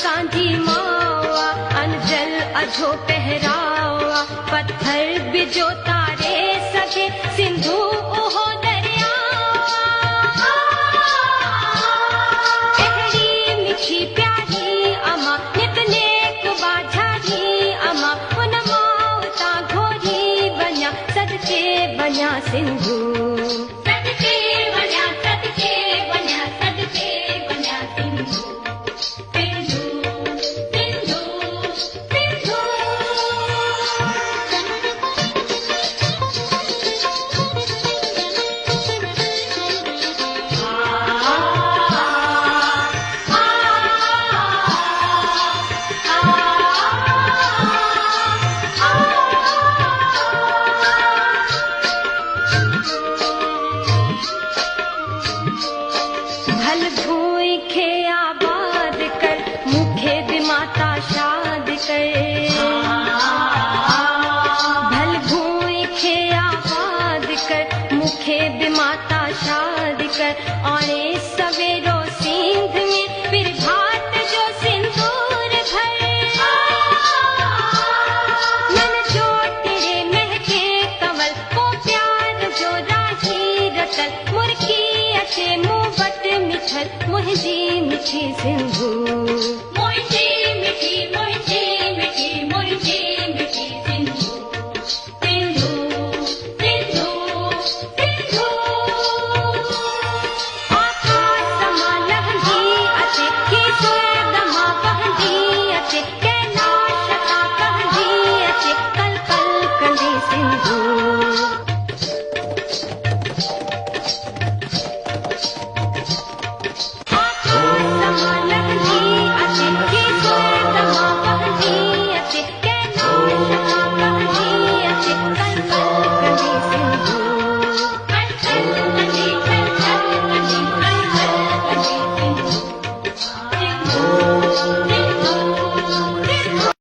सांझी मावा अनजल अझो पहरावा पत्थर बिजो तारे सके सिंधु ओहो दरिया अहड़ी मिठी प्यारी अमा नितने को बाझारी अमा उन मावता घोरी बन्या सदके बन्या सिंधु भल भूई खे आबाद कर मुखे बिमाता शाद कर भल भूई खे आबाद कर मुखे बिमाता शाद कर औरे सवेरो सिंध में फिर भात जो सिंदूर भर नन जो तेरे महके कमल को प्यार जो राही रतन मुर्की अचे मुंह मिठल मुझी मिठी सिंधु मुझी मिठी